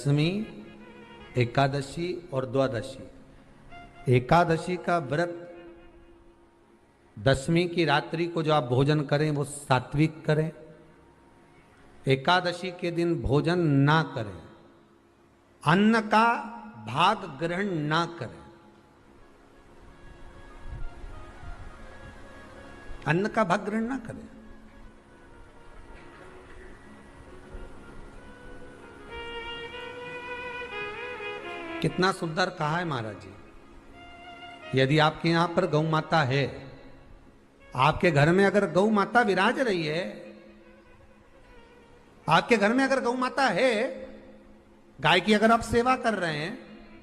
दशमी, एकादशी और द्वादशी। एकादशी का व्रत, दशमी की रात्रि को जो आप भोजन करें वो सात्विक करें, एकादशी के दिन भोजन ना करें, अन्न का भाग ग्रहण ना करें, अन्न का भाग ग्रहण ना करें। कितना सुंदर कहा है महाराज जी। यदि आपके यहां पर गौ माता है, आपके घर में अगर गौ माता विराज रही है, आपके घर में अगर गौ माता है, गाय की अगर आप सेवा कर रहे हैं,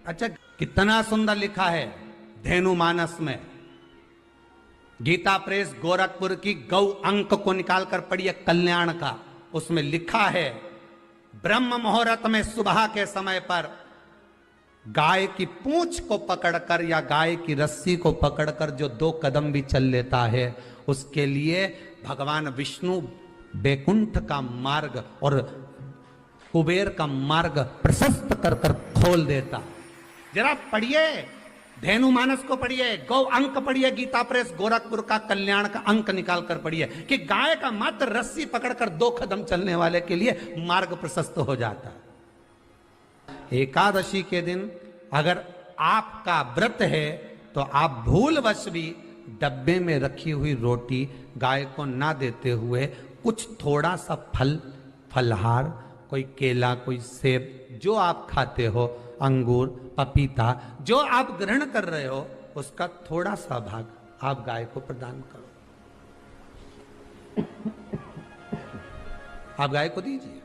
अच्छा कितना सुंदर लिखा है धेनु मानस में, गीता प्रेस गोरखपुर की गौ अंक को निकालकर पढ़िए कल्याण का, उसमें लिखा है ब्रह्म मुहूर्त में सुबह के समय पर गाय की पूंछ को पकड़कर या गाय की रस्सी को पकड़कर जो 2 कदम भी चल लेता है, उसके लिए भगवान विष्णु बैकुंठ का मार्ग और कुबेर का मार्ग प्रशस्त कर कर खोल देता। जरा पढ़िए धेनु मानस को पढ़िए, गौ अंक पढ़िए, गीता प्रेस गोरखपुर का कल्याण का अंक निकाल कर पढ़िए कि गाय का मात्र रस्सी पकड़कर 2 कदम चलने वाले के लिए मार्ग प्रशस्त हो जाता है। एकादशी के दिन अगर आपका व्रत है तो आप भूलवश भी डब्बे में रखी हुई रोटी गाय को ना देते हुए कुछ थोड़ा सा फल, फलहार, कोई केला, कोई सेब, जो आप खाते हो, अंगूर, पपीता, जो आप ग्रहण कर रहे हो, उसका थोड़ा सा भाग आप गाय को प्रदान करो, आप गाय को दीजिए।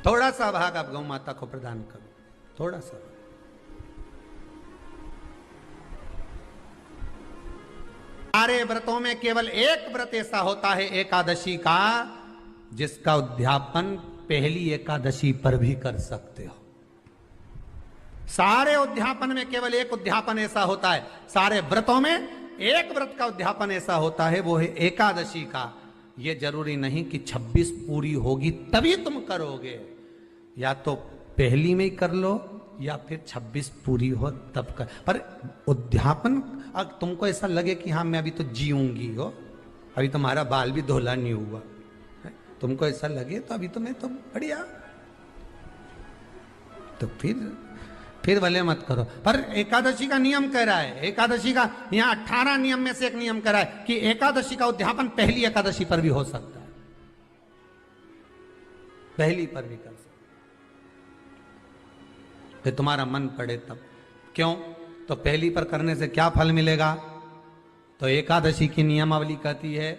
थोड़ा सा भाग आप गौ माता को प्रदान करो, थोड़ा सा। सारे व्रतों में केवल एक व्रत ऐसा होता है एकादशी का, जिसका उद्यापन पहली एकादशी पर भी कर सकते हो। सारे उद्यापन में केवल एक उद्यापन ऐसा होता है, सारे व्रतों में एक व्रत का उद्यापन ऐसा होता है, वो है एकादशी का। ये जरूरी नहीं कि 26 पूरी होगी तभी तुम करोगे, या तो पहली में ही कर लो या फिर 26 पूरी हो तब कर। पर उद्यापन, अगर तुमको ऐसा लगे कि हाँ मैं अभी तो जीऊंगी हो, अभी तुम्हारा बाल भी धोला नहीं हुआ, तुमको ऐसा लगे तो अभी तो मैं तो बढ़िया, तो फिर भले मत करो। पर एकादशी का नियम कह रहा है, एकादशी का यहाँ 18 नियम में से एक नियम कह रहा है कि एकादशी का उद्यापन पहली एकादशी पर भी हो सकता है, पहली पर भी कर सकता है, फिर तुम्हारा मन पड़े तब। क्यों? तो पहली पर करने से क्या फल मिलेगा? तो एकादशी की नियमावली कहती है,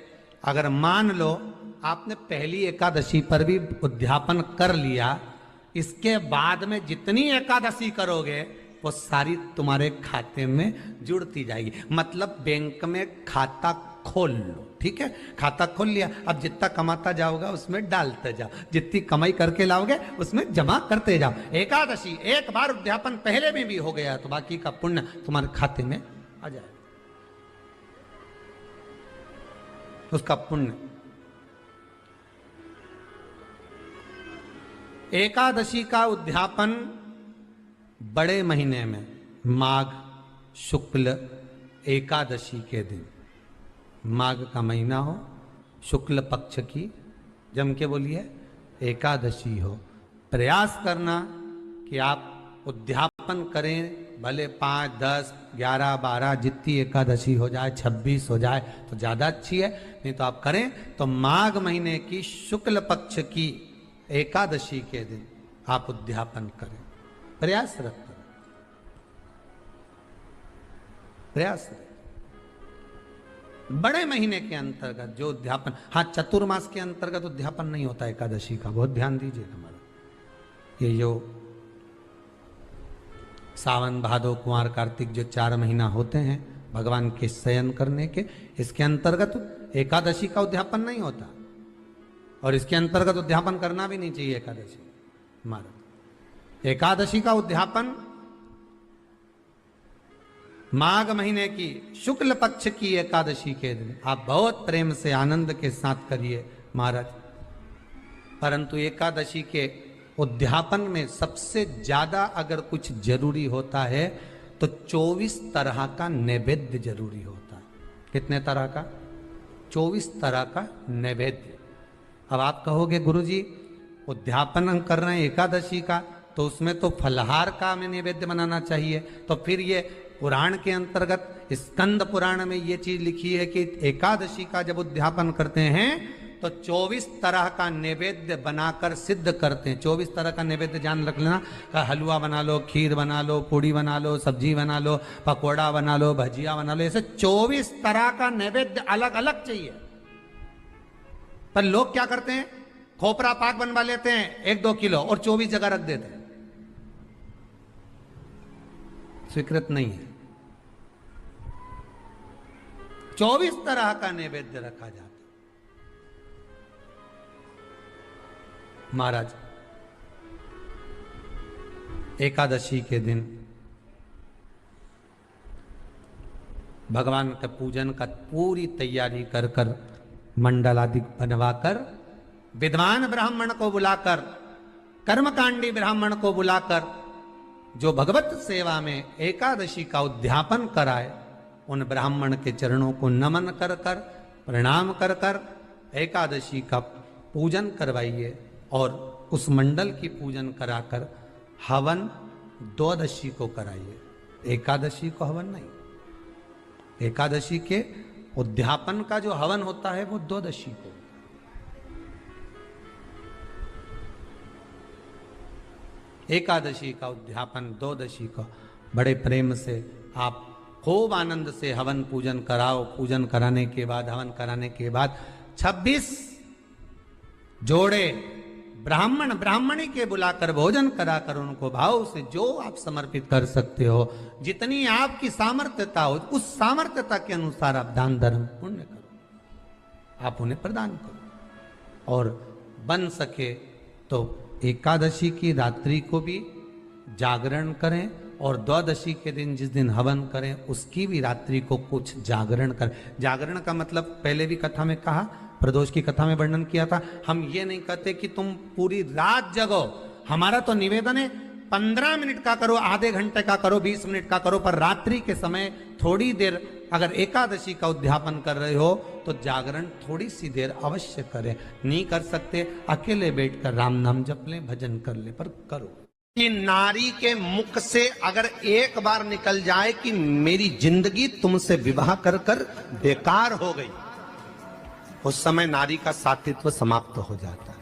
अगर मान लो आपने पहली एकादशी पर भी उद्यापन कर लिया, इसके बाद में जितनी एकादशी करोगे वो सारी तुम्हारे खाते में जुड़ती जाएगी। मतलब बैंक में खाता खोल लो, ठीक है, खाता खोल लिया, अब जितना कमाता जाओगा उसमें डालते जाओ, जितनी कमाई करके लाओगे उसमें जमा करते जाओ। एकादशी एक बार उद्यापन पहले में भी हो गया तो बाकी का पुण्य तुम्हारे खाते में आ जाएगा, उसका पुण्य। एकादशी का उद्यापन बड़े महीने में, माघ शुक्ल एकादशी के दिन, माघ का महीना हो, शुक्ल पक्ष की, जम के बोलिए, एकादशी हो, प्रयास करना कि आप उद्यापन करें, भले 5, 10, 11, 12 जितनी एकादशी हो जाए, 26 हो जाए तो ज़्यादा अच्छी है, नहीं तो आप करें तो माघ महीने की शुक्ल पक्ष की एकादशी के दिन आप उद्यापन करें, प्रयासरत करें, प्रयासरत। बड़े महीने के अंतर्गत जो उद्यापन, हाँ चतुर्मास के अंतर्गत उद्यापन नहीं होता एकादशी का, बहुत ध्यान दीजिए हमारा। ये जो सावन भादो कुंवर कार्तिक जो 4 महीना होते हैं भगवान के शयन करने के, इसके अंतर्गत एकादशी का उद्यापन नहीं होता, और इसके अंतर्गत उद्यापन करना भी नहीं चाहिए एकादशी हमारा। एकादशी का उद्यापन माघ महीने की शुक्ल पक्ष की एकादशी के दिन आप बहुत प्रेम से आनंद के साथ करिए महाराज। परंतु एकादशी के उद्यापन में सबसे ज्यादा अगर कुछ जरूरी होता है तो 24 तरह का नैवेद्य जरूरी होता है। कितने तरह का? 24 तरह का नैवेद्य। अब आप कहोगे गुरुजी उद्यापन हम कर रहे हैं एकादशी का, तो उसमें तो फलहार का हमें नैवेद्य बनाना चाहिए। तो फिर ये पुराण के अंतर्गत स्कंद पुराण में ये चीज लिखी है कि एकादशी का जब उद्यापन करते हैं तो 24 तरह का नैवेद्य बनाकर सिद्ध करते हैं। 24 तरह का नैवेद्य जान रख लेना, का हलवा बना लो, खीर बना लो, पूड़ी बना लो, सब्जी बना लो, पकोड़ा बना लो, भजिया बना लो, ऐसे 24 तरह का नैवेद्य अलग अलग चाहिए। पर लोग क्या करते हैं, खोपरा पाक बनवा लेते हैं 1-2 किलो और 24 जगह रख देते हैं। स्वीकृत नहीं है। 24 तरह का नैवेद्य रखा जाता है। महाराज एकादशी के दिन भगवान के पूजन का पूरी तैयारी कर कर मंडल आदि बनवाकर विद्वान ब्राह्मण को बुलाकर, कर्मकांडी ब्राह्मण को बुलाकर जो भगवत सेवा में एकादशी का उद्यापन कराए, उन ब्राह्मण के चरणों को नमन कर कर, प्रणाम कर कर एकादशी का पूजन करवाइए और उस मंडल की पूजन कराकर हवन द्वादशी को कराइए। एकादशी को हवन नहीं। एकादशी के उद्यापन का जो हवन होता है वो द्वादशी को। एकादशी का उद्यापन द्वादशी को बड़े प्रेम से आप खूब आनंद से हवन पूजन कराओ। पूजन कराने के बाद, हवन कराने के बाद 26 जोड़े ब्राह्मण ब्राह्मणी के बुलाकर भोजन कराकर उनको भाव से जो आप समर्पित कर सकते हो, जितनी आपकी सामर्थ्यता हो, उस सामर्थ्यता के अनुसार आप दान धर्म पुण्य करो, आप उन्हें प्रदान करो। और बन सके तो एकादशी की रात्रि को भी जागरण करें और द्वादशी के दिन जिस दिन हवन करें उसकी भी रात्रि को कुछ जागरण करें। जागरण का मतलब पहले भी कथा में कहा, प्रदोष की कथा में वर्णन किया था। हम ये नहीं कहते कि तुम पूरी रात जगो। हमारा तो निवेदन है 15 मिनट का करो, आधे घंटे का करो, 20 मिनट का करो, पर रात्रि के समय थोड़ी देर अगर एकादशी का उद्यापन कर रहे हो तो जागरण थोड़ी सी देर अवश्य करें। नहीं कर सकते अकेले बैठकर राम नाम जप लें, भजन कर ले, पर करो। कि नारी के मुख से अगर एक बार निकल जाए कि मेरी जिंदगी तुमसे विवाह कर कर बेकार हो गई, उस समय नारी का साथित्व समाप्त हो जाता है।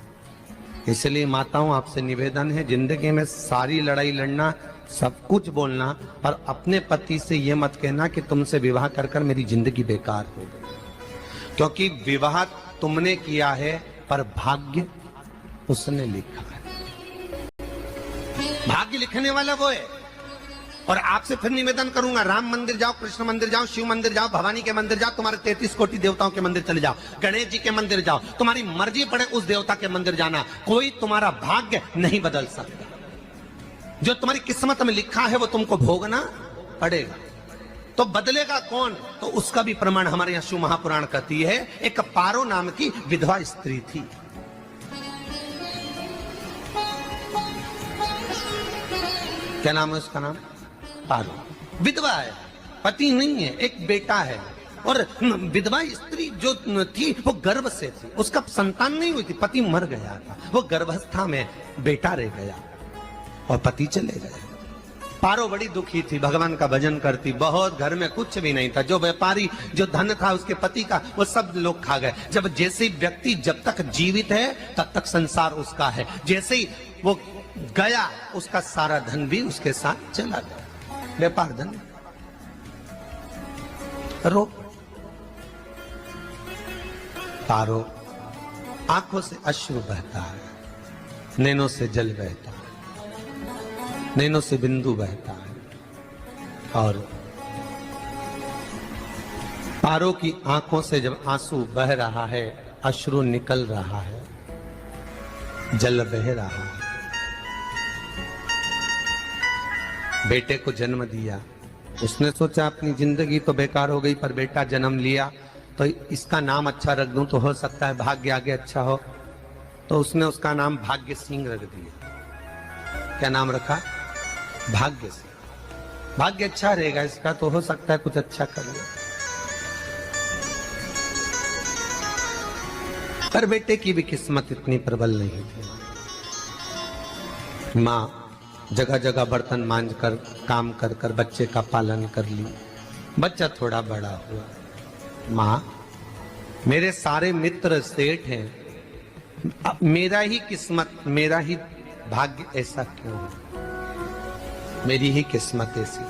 इसलिए माताओं आपसे निवेदन है, जिंदगी में सारी लड़ाई लड़ना, सब कुछ बोलना, पर अपने पति से यह मत कहना कि तुमसे विवाह कर कर मेरी जिंदगी बेकार हो गई। क्योंकि विवाह तुमने किया है पर भाग्य उसने लिखा है। भाग्य लिखने वाला वो है। और आपसे फिर निवेदन करूंगा, राम मंदिर जाओ, कृष्ण मंदिर जाओ, शिव मंदिर जाओ, भवानी के मंदिर जाओ, तुम्हारे 33 कोटि देवताओं के मंदिर चले जाओ, गणेश जी के मंदिर जाओ, तुम्हारी मर्जी पड़े उस देवता के मंदिर जाना, कोई तुम्हारा भाग्य नहीं बदल सकता। जो तुम्हारी किस्मत में लिखा है वो तुमको भोगना पड़ेगा। तो बदलेगा कौन? तो उसका भी प्रमाण हमारे यहां शिव महापुराण कहती है। एक पारो नाम की विधवा स्त्री थी। क्या नाम है उसका? नाम पारो। विधवा है, पति नहीं है, एक बेटा है। और विधवा स्त्री जो थी वो गर्भ से थी, उसका संतान नहीं हुई थी, पति मर गया था, वो गर्भावस्था में बेटा रह गया और पति चले गए। पारो बड़ी दुखी थी, भगवान का भजन करती बहुत, घर में कुछ भी नहीं था। जो व्यापारी, जो धन था उसके पति का, वो सब लोग खा गए। जब जैसे व्यक्ति जब तक जीवित है तब तक संसार उसका है, जैसे ही वो गया उसका सारा धन भी उसके साथ चला गया। व्यापार धन रो। पारो आंखों से अश्रु बहता है, नैनों से जल बहता है, नैनों से बिंदु बहता है। और पारो की आंखों से जब आंसू बह रहा है, अश्रु निकल रहा है, जल बह रहा है। बेटे को जन्म दिया, उसने सोचा अपनी जिंदगी तो बेकार हो गई, पर बेटा जन्म लिया तो इसका नाम अच्छा रख दूं तो हो सकता है भाग्य आगे अच्छा हो। तो उसने उसका नाम भाग्य सिंह रख दिया। क्या नाम रखा? भाग्य सिंह। भाग्य अच्छा रहेगा इसका, तो हो सकता है कुछ अच्छा कर ले। पर बेटे की भी किस्मत इतनी प्रबल नहीं थी। माँ जगह जगह बर्तन मांझ कर काम कर कर बच्चे का पालन कर ली। बच्चा थोड़ा बड़ा हुआ। माँ मेरे सारे मित्र सेठ हैं, अब मेरा ही किस्मत, मेरा ही भाग्य ऐसा क्यों है? मेरी ही किस्मत ऐसी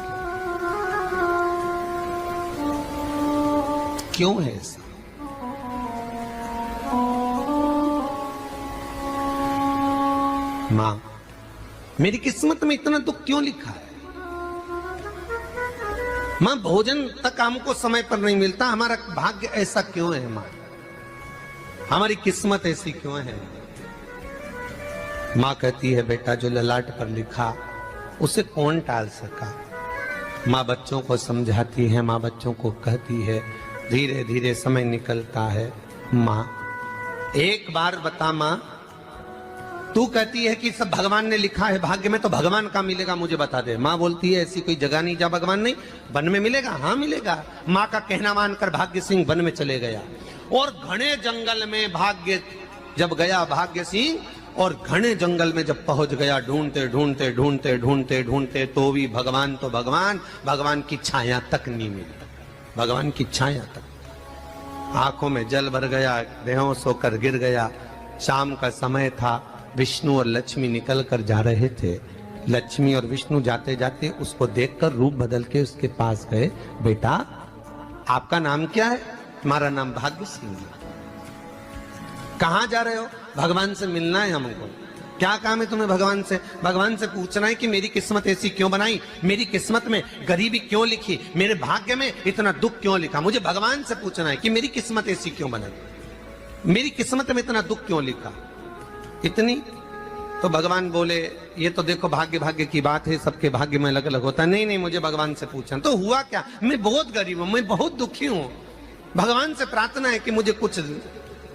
क्यों है? ऐसा माँ मेरी किस्मत में इतना दुख क्यों लिखा है? माँ भोजन तक हमको समय पर नहीं मिलता, हमारा भाग्य ऐसा क्यों है? माँ हमारी किस्मत ऐसी क्यों है? माँ कहती है बेटा जो ललाट पर लिखा उसे कौन टाल सका। माँ बच्चों को समझाती है, माँ बच्चों को कहती है, धीरे धीरे समय निकलता है। माँ एक बार बता माँ, तू कहती है कि सब भगवान ने लिखा है भाग्य में, तो भगवान का मिलेगा मुझे बता दे। माँ बोलती है ऐसी कोई जगह नहीं जहाँ भगवान नहीं। वन में मिलेगा? हाँ मिलेगा। माँ का कहना मानकर भाग्य सिंह वन में चले गया और घने जंगल में भाग्य जब गया भाग्य सिंह, और घने जंगल में जब पहुंच गया, ढूंढते ढूंढते ढूंढते ढूंढते ढूंढते तो भी भगवान तो भगवान, भगवान की छाया तक नहीं मिली। भगवान की छाया तक। आंखों में जल भर गया, बेहोश होकर गिर गया। शाम का समय था, विष्णु और लक्ष्मी निकल कर जा रहे थे। लक्ष्मी और विष्णु जाते जाते उसको देखकर रूप बदल के उसके पास गए। बेटा आपका नाम क्या है? हमारा नाम भाग्य सिंह है। कहाँ जा रहे हो? भगवान से मिलना है हमको। क्या काम है तुम्हें भगवान से? भगवान से पूछना है कि मेरी किस्मत ऐसी क्यों बनाई, मेरी किस्मत में गरीबी क्यों लिखी, मेरे भाग्य में इतना दुख क्यों लिखा। मुझे भगवान से पूछना है कि मेरी किस्मत ऐसी क्यों बनाई, मेरी किस्मत में इतना दुख क्यों लिखा। इतनी तो भगवान बोले ये तो देखो भाग्य भाग्य की बात है, सबके भाग्य में अलग अलग होता है। नहीं नहीं मुझे भगवान से पूछना। तो हुआ क्या? मैं बहुत गरीब हूं, मैं बहुत दुखी हूं। भगवान से प्रार्थना है कि मुझे कुछ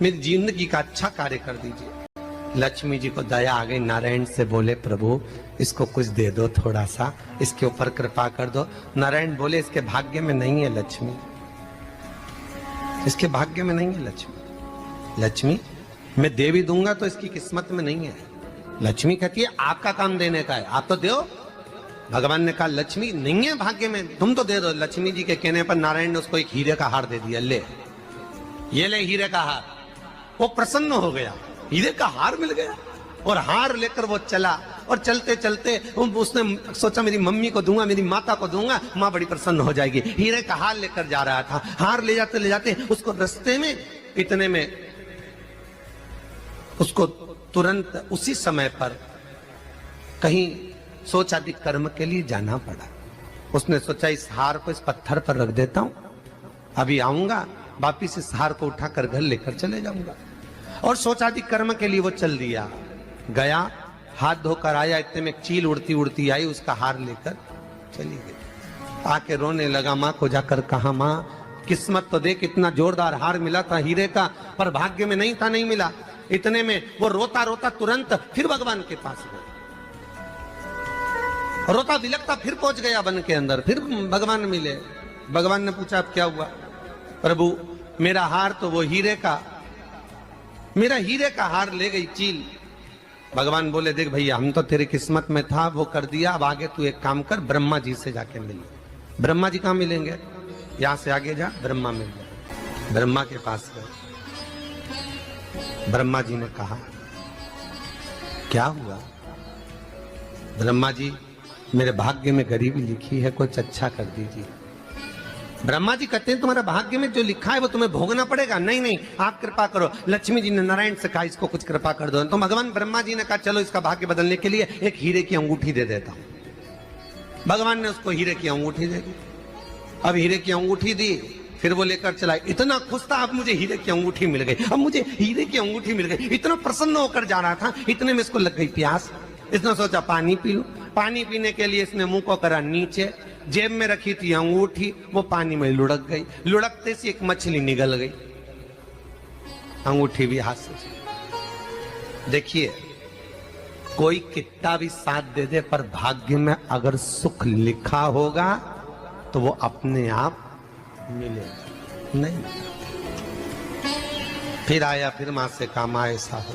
मेरी जिंदगी का अच्छा कार्य कर दीजिए। लक्ष्मी जी को दया आ गई, नारायण से बोले प्रभु इसको कुछ दे दो, थोड़ा सा इसके ऊपर कृपा कर दो। नारायण बोले इसके भाग्य में नहीं है लक्ष्मी, इसके भाग्य में नहीं है लक्ष्मी। लक्ष्मी मैं दे भी दूंगा तो इसकी किस्मत में नहीं है। लक्ष्मी कहती है आपका काम देने का है, आप तो दो। भगवान ने कहा लक्ष्मी नहीं है भाग्य में, तुम तो दे दो। लक्ष्मी जी के कहने पर नारायण ने उसको एक हीरे का हार दे दिया। ले ये ले हीरे का हार। वो प्रसन्न हो गया, हीरे का हार मिल गया। और हार लेकर वो चला, और चलते चलते उसने सोचा मेरी मम्मी को दूंगा, मेरी माता को दूंगा, माँ बड़ी प्रसन्न हो जाएगी। हीरे का हार लेकर जा रहा था। हार ले जाते उसको रास्ते में इतने में उसको तुरंत उसी समय पर कहीं सोचाधिक कर्म के लिए जाना पड़ा। उसने सोचा इस हार को इस पत्थर पर रख देता हूं, अभी आऊंगा वापिस इस हार को उठाकर घर लेकर चले जाऊंगा। और सोचाधिक कर्म के लिए वो चल दिया। गया, हाथ धोकर आया, इतने में चील उड़ती उड़ती आई, उसका हार लेकर चली गई। आके रोने लगा। माँ को जाकर कहा माँ किस्मत तो देख, इतना जोरदार हार मिला था हीरे का, पर भाग्य में नहीं था, नहीं मिला। इतने में वो रोता रोता तुरंत फिर भगवान के पास गया। रोता बिलखता फिर पहुंच गया वन के अंदर, फिर भगवान मिले। भगवान ने पूछा अब क्या हुआ? प्रभु मेरा हार तो वो हीरे का, मेरा हीरे का हार ले गई चील। भगवान बोले देख भैया हम तो तेरी किस्मत में था, वो कर दिया, अब आगे तू एक काम कर, ब्रह्मा जी से जाके मिल। ब्रह्मा जी कहाँ मिलेंगे? यहां से आगे जा, ब्रह्मा मिल गए। ब्रह्मा के पास गए। ब्रह्मा जी ने कहा क्या हुआ? ब्रह्मा जी मेरे भाग्य में गरीबी लिखी है, कुछ अच्छा कर दीजिए। ब्रह्मा जी कहते हैं तुम्हारा भाग्य में जो लिखा है वो तुम्हें भोगना पड़ेगा। नहीं नहीं आप कृपा करो। लक्ष्मी जी ने नारायण से कहा इसको कुछ कृपा कर दो। तो भगवान ब्रह्मा जी ने कहा चलो इसका भाग्य बदलने के लिए एक हीरे की अंगूठी दे देता हूं। भगवान ने उसको हीरे की अंगूठी दे दी। अब हीरे की अंगूठी दी, फिर वो लेकर चला। इतना खुश था, अब मुझे हीरे की अंगूठी मिल गई, अब मुझे हीरे की अंगूठी मिल गई। इतना प्रसन्न होकर जा रहा था, इतने में इसको लग गई प्यास। इसने सोचा पानी पी लूं। पानी पीने के लिए इसने मुंह को करा नीचे, जेब में रखी थी अंगूठी, वो पानी में लुढ़क गई, लुढ़कते से एक मछली निगल गई, अंगूठी भी हाथ से। देखिए, कोई कितना भी साथ दे दे, पर भाग्य में अगर सुख लिखा होगा तो वो अपने आप मिलेगा नहीं। फिर आया, फिर मां से कहा मां ऐसा हो,